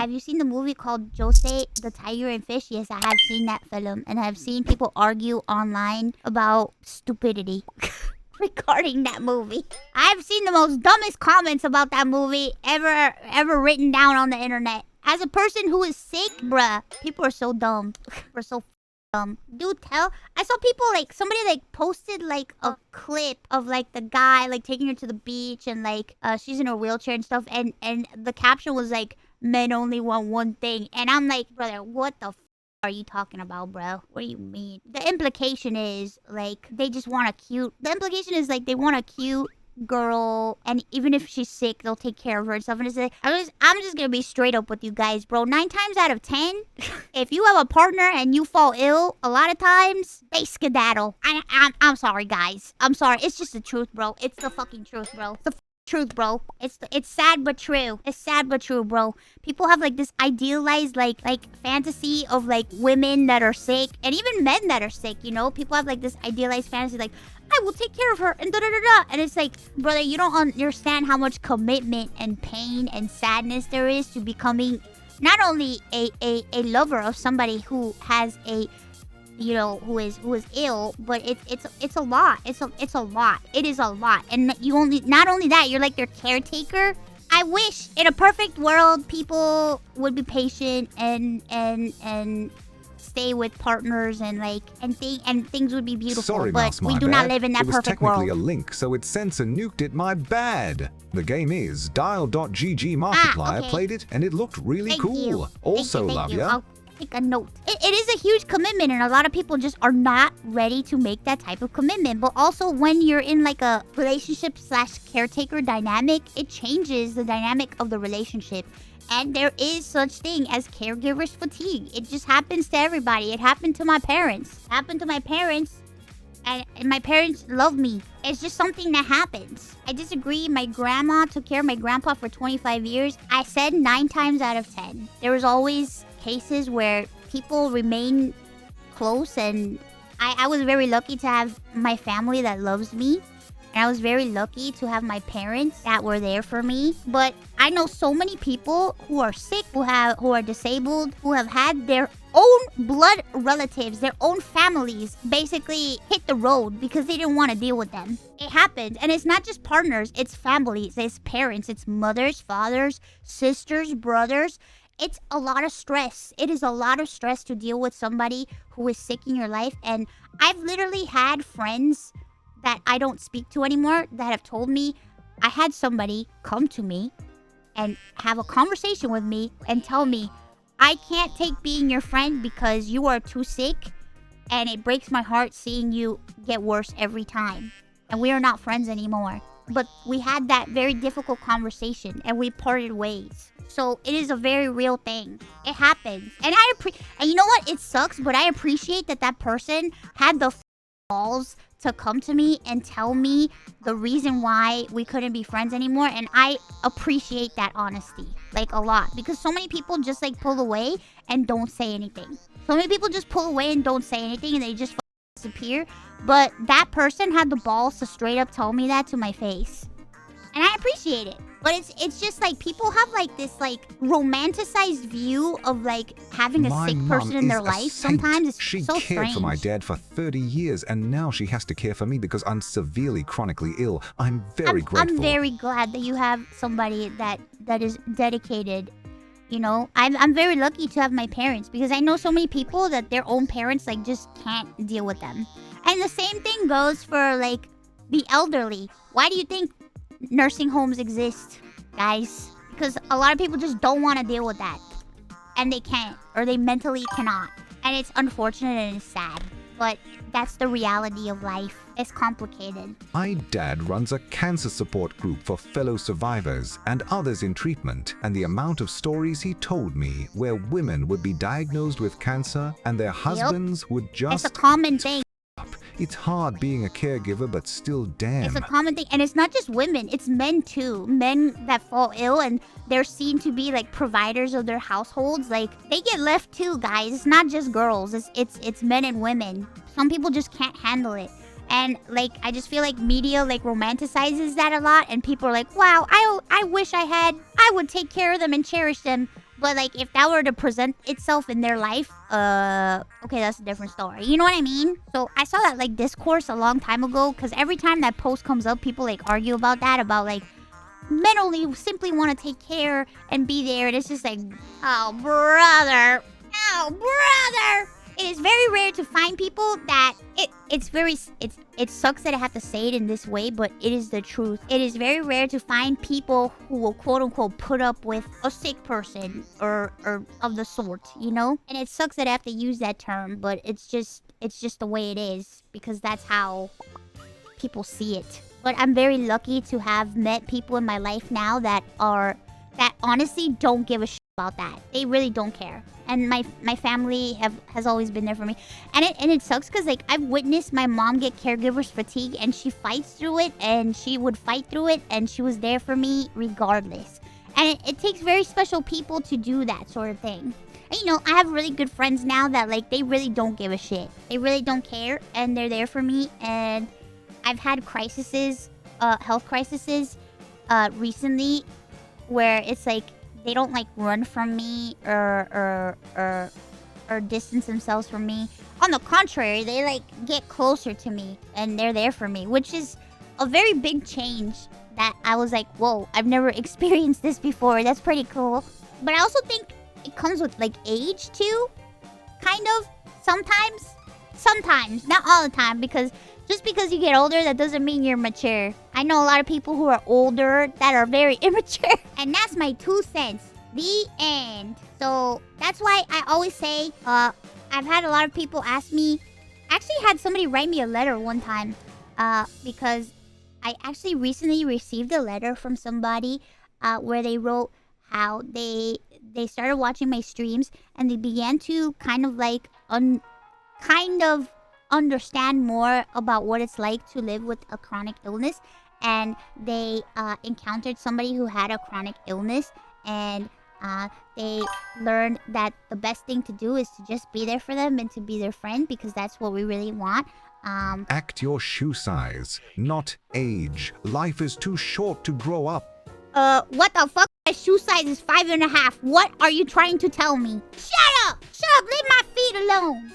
Have you seen the movie called Jose, the Tiger and Fish? Yes, I have seen that film. And I've seen people argue online about stupidity regarding that movie. I've seen the most dumbest comments about that movie ever written down on the internet. As a person who is sick, bruh, people are so dumb. We're so dude, I saw people like somebody like posted like a clip of like the guy like taking her to the beach and like she's in a wheelchair and stuff, and the caption was like, men only want one thing, and I'm like, brother, what the are you talking about, bro? What do you mean? The implication is like they just want a cute. The implication is like they want a cute girl, and even if she's sick, they'll take care of her and stuff. And it's like, I'm just gonna be straight up with you guys, bro. 9 times out of 10, if you have a partner and you fall ill, a lot of times they skedaddle. I'm sorry, guys. I'm sorry. It's just the truth, bro. It's the fucking truth, bro. It's the truth, bro. It's sad but true. It's sad but true, bro. People have like this idealized like fantasy of like women that are sick and even men that are sick, you know? People have like this idealized fantasy like, I will take care of her and da-da-da-da. And it's like, brother, you don't understand how much commitment and pain and sadness there is to becoming not only a lover of somebody who has a, you know, who is ill, but it's a lot. It's a lot. It is a lot. And you not only that, you're like their caretaker. I wish in a perfect world people would be patient and stay with partners and like and things would be beautiful. Sorry, but Mouse, we do not live in that perfect world. It was technically a link, so it censor nuked it. My bad. The game is Dial.gg Markiplier okay. Played it and it looked really cool. You. Also, thank love you. ya. I'll take a note. It is a huge commitment, and a lot of people just are not ready to make that type of commitment. But also, when you're in like a relationship / caretaker dynamic, it changes the dynamic of the relationship. And there is such thing as caregiver's fatigue. It just happens to everybody. It happened to my parents. It happened to my parents. And my parents love me. It's just something that happens. I disagree. My grandma took care of my grandpa for 25 years. I said 9 times out of 10. There was always cases where people remain close. And I was very lucky to have my family that loves me. And I was very lucky to have my parents that were there for me. But I know so many people who are sick, who are disabled, who have had their own blood relatives, their own families, basically hit the road because they didn't want to deal with them. It happens. And it's not just partners, it's families, it's parents, it's mothers, fathers, sisters, brothers. It's a lot of stress. It is a lot of stress to deal with somebody who is sick in your life. And I've literally had friends that I don't speak to anymore that have told me, I had somebody come to me and have a conversation with me and tell me, I can't take being your friend because you are too sick and it breaks my heart seeing you get worse every time. And we are not friends anymore. But we had that very difficult conversation and we parted ways. So it is a very real thing. It happens. And and you know what? It sucks, but I appreciate that person had the balls to come to me and tell me the reason why we couldn't be friends anymore. And I appreciate that honesty, like, a lot. Because so many people just, like, pull away and don't say anything. So many people just pull away and don't say anything and they just disappear. But that person had the balls to straight up tell me that to my face. And I appreciate it. But it's just like people have like this like romanticized view of like having a sick person in their life. Sometimes it's she so cared strange. for my dad for 30 years and now she has to care for me because I'm severely chronically ill. I'm very grateful. I'm very glad that you have somebody that is dedicated. You know, I'm very lucky to have my parents because I know so many people that their own parents like just can't deal with them. And the same thing goes for like the elderly. Why do you think nursing homes exist, guys? Because a lot of people just don't want to deal with that. And they can't, or they mentally cannot. And it's unfortunate and it's sad. But that's the reality of life. It's complicated. My dad runs a cancer support group for fellow survivors and others in treatment, and the amount of stories he told me where women would be diagnosed with cancer and their husbands would just... It's a common thing. It's hard being a caregiver, but still, damn. It's a common thing. And it's not just women. It's men, too. Men that fall ill and they're seen to be, like, providers of their households. Like, they get left, too, guys. It's not just girls. It's men and women. Some people just can't handle it. And, like, I just feel like media, like, romanticizes that a lot. And people are like, wow, I wish I would take care of them and cherish them. But like if that were to present itself in their life, okay, that's a different story. You know what I mean? So I saw that like discourse a long time ago, because every time that post comes up, people like argue about that, about like men only simply want to take care and be there. And it's just like, oh brother, oh brother. It is very rare to find people that it sucks that I have to say it in this way, but it is the truth. It is very rare to find people who will quote unquote put up with a sick person or of the sort, you know? And it sucks that I have to use that term, but it's just the way it is, because that's how people see it. But I'm very lucky to have met people in my life now that honestly don't give a shit about that. They really don't care. And my family has always been there for me. And it sucks because like I've witnessed my mom get caregiver's fatigue, and she fights through it, and she would fight through it, and she was there for me regardless. And it takes very special people to do that sort of thing. And, you know, I have really good friends now that like they really don't give a shit. They really don't care, and they're there for me. And I've had health crises recently, where it's like they don't like run from me or distance themselves from me. On the contrary, they like get closer to me and they're there for me, which is a very big change that I was like, whoa, I've never experienced this before. That's pretty cool. But I also think it comes with like age too, kind of. Sometimes, not all the time, because just because you get older, that doesn't mean you're mature. I know a lot of people who are older that are very immature. And that's my 2 cents. The end. So that's why I always say, I've had a lot of people ask me. I actually had somebody write me a letter one time, because I actually recently received a letter from somebody where they wrote how they started watching my streams, and they began to kind of like understand more about what it's like to live with a chronic illness. And they encountered somebody who had a chronic illness, and they learned that the best thing to do is to just be there for them and to be their friend, because that's what we really want. Act your shoe size, not age. Life is too short to grow up. What the fuck? My shoe size is 5.5. What are you trying to tell me? Shut up! Shut up! Leave my feet alone!